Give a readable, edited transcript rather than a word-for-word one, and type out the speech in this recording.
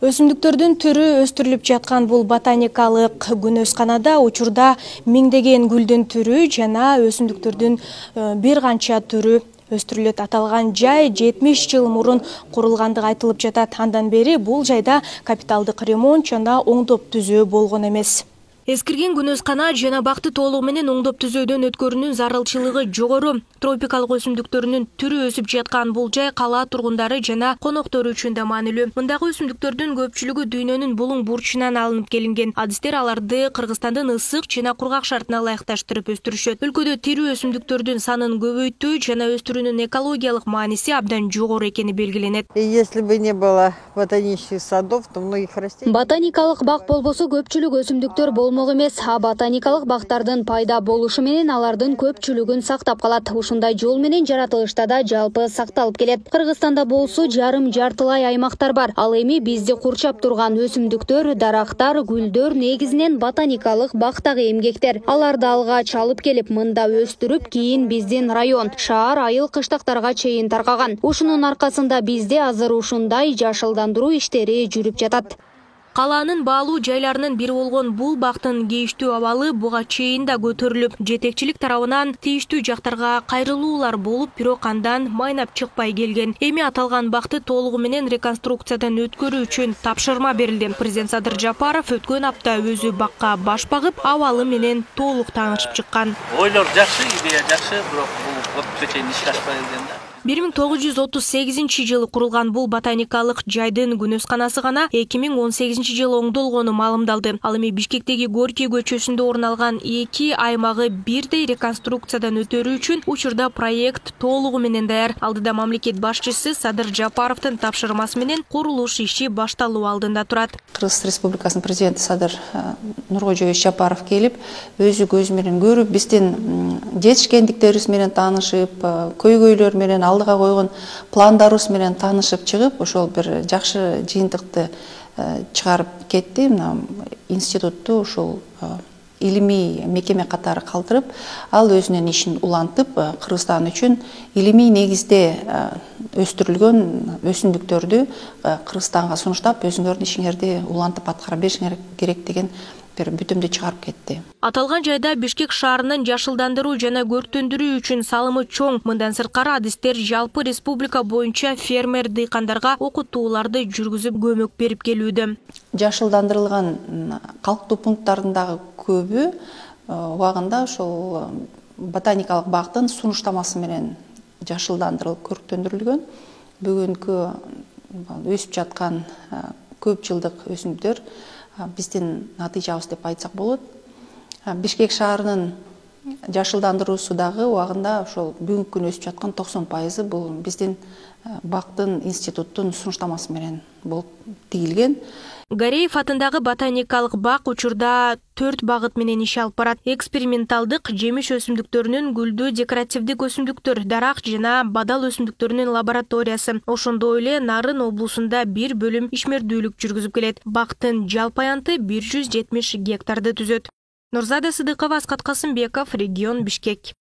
Өсүмдүктөрдүн түрү өстүрүлүп жаткан бул ботаникалык күнөсканада учурда миңдеген гүлдүн түрү жана өсүмдүктөрдүн бир канча түрү өстүрүлөт. Аталган жай 70 жыл мурун курулгандыгы айтылып жатат. Андан бери бул жайда капиталдык ремонт жана оңдоп түзөө болгон эмес. Эскирген күнөскана жана бакты толугу менен оңдоп түзөөдөн өткөрүүнүн зарылчылыгы жогору. Тропикалык өсүмдүктөрүнүн түрү өсүп жаткан бул жай кала тургундары жана коноктору үчүн да маанилүү. Мындагы өсүмдүктөрдүн көпчүлүгү дүйнөнүн булуң бурчунан алынып келинген. Адистер аларды Кыргызстандын ысык жана кургак шартына ылайыкташтырып өстүрүшөт. Өлкөдө тирүү өсүмдүктөрдүн санын көбөйтүү жана өстүрүүнүн экологиялык мааниси абдан жогору экени белгиленет. Если бы не было ботанических садов, то многих растений. Ботаникалык бак болбосо көпчүлүк өсүмдүктөр болмок эмес. Ботаникалык бактардын пайда болушу менен алардын көпчүлүгүн сактап калат. Ушундай жол менен жаратылышта да жалпы сакталып келет. Кыргызстанда болсо жарым-жартылай аймактар бар. Ал эми бизди курчап турган өсүмдүктөр, дарактар, гүлдөр негизинен ботаникалык бактагы эмгектер. Аларды алгач алып келип мында өстүрүп, кийин биздин район, шаар, айыл, кыштактарга чейин таркаган. Ушунун аркасында бизде азыр ушундай жашылдандыруу иштери жүрүп жатат. Калаанын баалуу жайларынын бири болгон бул бактын кейиштүү абалы буга чейин да көтөрүлүп, жетекчилик тарабынан тийиштүү жактарга кайрылуулар болуп, бирок андан майнап чыкпай келген. Эми аталган бакты толугу менен реконструкциядан өткөрүү үчүн тапшырма берилди. Президент Садыр Жапаров өткөн апта өзү бакка баш багып, абалы менен толук таанышып чыккан. Ойлор жакшы, идея жакшы, бирок бул көпкө чейин ишке ашпай келген да. 1938 жылы курулган бул ботаникалык жайдын күнөсканасы гана 2018 жылы оңдолгону маалымдалды. Ал эми Бишкектеги Горький көчөсүндө орун алган эки аймагы бирдей реконструкциядан өтөрүү үчүн учурда проект толугу менен даяр. Алдыда мамлекет башчысы Садыр Жапаровдун тапшырмасы менен курулуш иши башталуу алдында турат. Кыргыз Республикасынын президенти Садыр Нуркожоевич Жапаров келип, өзү көзү менен көрүп, биздин жетишкендиктерибиз менен таанышып, көйгөйлөр менен алдыга койгон пландарыбыз менен таанышып чыгып, ошол бир жакшы жыйынтыкты чыгарып кетти. Мына институтту ушул илимий мекеме катары калтырып, ал өзүнүн ишин улантып, Кыргызстан үчүн илимий негизде өстүрүлгөн өсүмдүктөрдү Кыргызстанга сунуштап, өзүңөрдүн ишиңерди улантып аткара беришиңер керек деген бир бүтүмдү чыгарып кетти. Аталган жайда Бишкек шаарынын жашылдандыруу жана көрктөндүрүү үчүн салымы чоң. Мындан сырткары адистер жалпы республика боюнча фермер дыйкандарга окутууларды жүргүзүп көмөк берип келүүдө. Жашылдандырылган калктуу пункттардын дагы көбү убагында ошол ботаникалык бактын сунуштамасы менен жашылдандырылып көрктөндүрүлгөн. Бүгүнкү өсүп жаткан көп жылдык өсүмдүктөр биздин натыйжабыз деп айтсак болот. Бишкек шаарынын жашылдандыруусу дагы убагында ошол бүгүнкү күнү өсүп жаткан 90% бул биздин бактын институттун сунуштамасы менен болуп тигилген. Гареев атындагы ботаникалык бак учурда 4 багыт менен иш алып барат. Эксперименталдык жемиш өсүмдүктөрүнүн, гүлдүү декоративдик өсүмдүктөр, дарак жана бадал өсүмдүктөрүнүн лабораториясы. Ошондой эле Нарын облусунда бир бөлүм ишмердүүлүк жүргүзүп келет. Бактын жалпы аянты 170 гектарды түзөт. Нурзада Сыдыкова, Аскат Касымбеков, регион Бишкек.